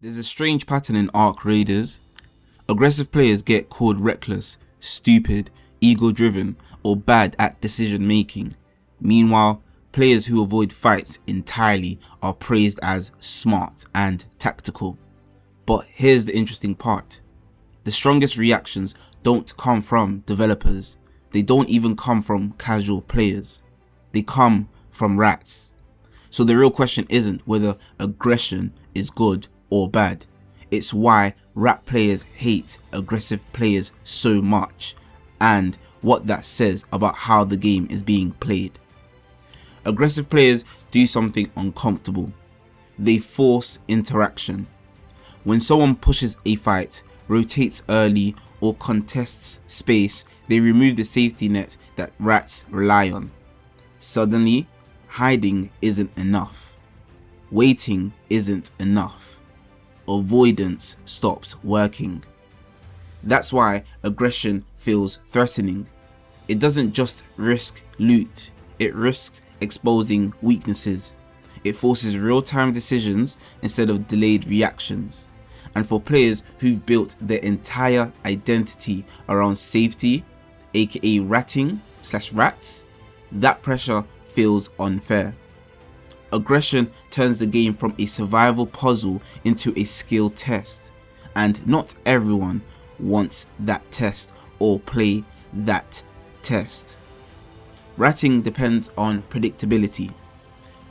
There's a strange pattern in Arc Raiders. Aggressive players get called reckless, stupid, ego-driven, or bad at decision making. Meanwhile, players who avoid fights entirely are praised as smart and tactical. But here's the interesting part. The strongest reactions don't come from developers. They don't even come from casual players. They come from rats. So the real question isn't whether aggression is good or bad. It's why rat players hate aggressive players so much, and what that says about how the game is being played. Aggressive players do something uncomfortable. They force interaction. When someone pushes a fight, rotates early, or contests space, they remove the safety net that rats rely on. Suddenly, hiding isn't enough. Waiting isn't enough. Avoidance stops working. That's why aggression feels threatening. It doesn't just risk loot, it risks exposing weaknesses. It forces real-time decisions instead of delayed reactions. And for players who've built their entire identity around safety, aka ratting/rats, that pressure feels unfair. Aggression turns the game from a survival puzzle into a skill test, and not everyone wants that test or play that test. Ratting depends on predictability.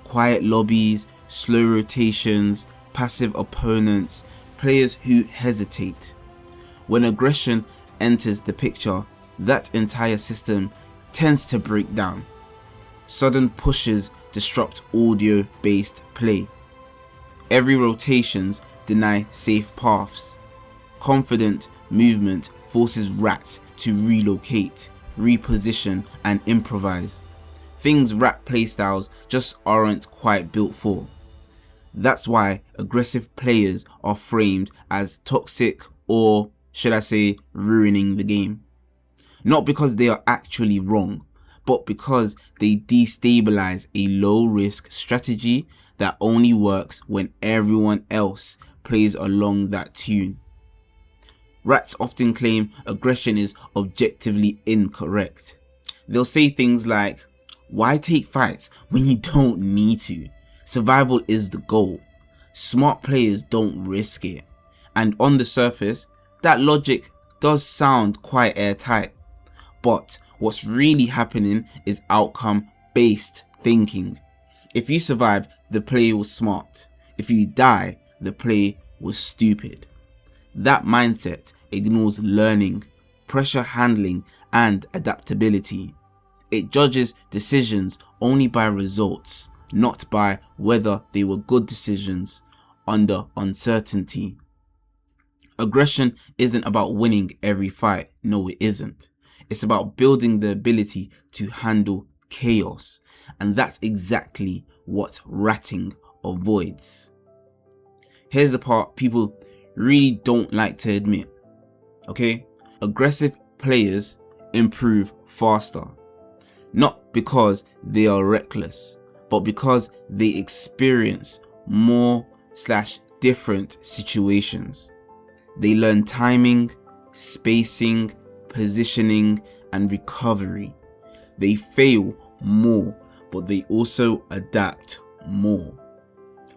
Quiet lobbies, slow rotations, passive opponents, players who hesitate. When aggression enters the picture, that entire system tends to break down. Sudden pushes disrupt audio-based play. Every rotations deny safe paths. Confident movement forces rats to relocate, reposition, and improvise. Things rat playstyles just aren't quite built for. That's why aggressive players are framed as toxic, or should I say ruining the game. Not because they are actually wrong, but because they destabilize a low-risk strategy that only works when everyone else plays along that tune. Rats often claim aggression is objectively incorrect. They'll say things like, "Why take fights when you don't need to? Survival is the goal. Smart players don't risk it." And on the surface, that logic does sound quite airtight. But what's really happening is outcome-based thinking. If you survive, the play was smart. If you die, the play was stupid. That mindset ignores learning, pressure handling, and adaptability. It judges decisions only by results, not by whether they were good decisions under uncertainty. Aggression isn't about winning every fight. No, it isn't. It's about building the ability to handle chaos, and that's exactly what ratting avoids. Here's the part people really don't like to admit. Okay? Aggressive players improve faster. Not because they are reckless, but because they experience more/different situations. They learn timing, spacing, positioning, and recovery. They fail more, but they also adapt more.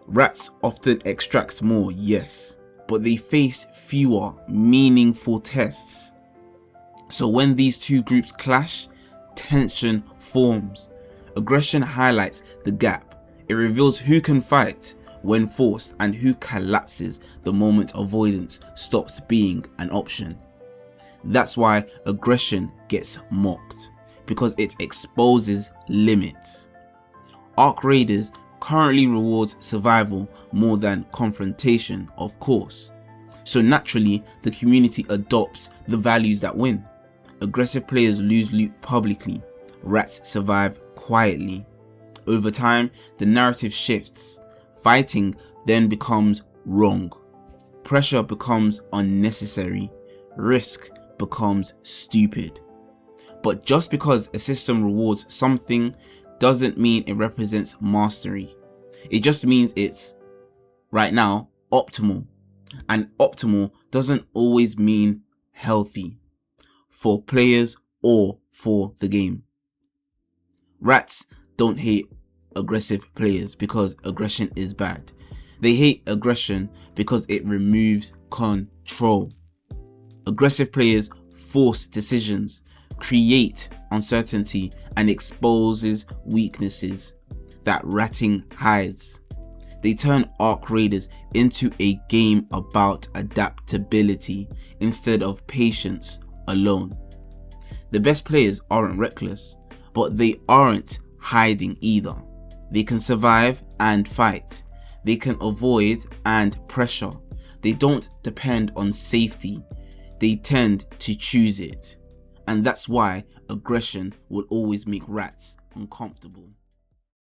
Rats often extract more, yes, but they face fewer meaningful tests. So when these two groups clash, tension forms. Aggression highlights the gap. It reveals who can fight when forced and who collapses the moment avoidance stops being an option. That's why aggression gets mocked, because it exposes limits. Arc Raiders currently rewards survival more than confrontation, of course. So naturally, the community adopts the values that win. Aggressive players lose loot publicly. Rats survive quietly. Over time, the narrative shifts. Fighting then becomes wrong. Pressure becomes unnecessary. Risk becomes stupid. But just because a system rewards something doesn't mean it represents mastery. It just means it's, right now, optimal. And optimal doesn't always mean healthy for players or for the game. Rats don't hate aggressive players because aggression is bad. They hate aggression because it removes control. Aggressive players force decisions, create uncertainty, and exposes weaknesses that ratting hides. They turn Arc Raiders into a game about adaptability instead of patience alone. The best players aren't reckless, but they aren't hiding either. They can survive and fight. They can avoid and pressure. They don't depend on safety. They tend to choose it. And that's why aggression will always make rats uncomfortable.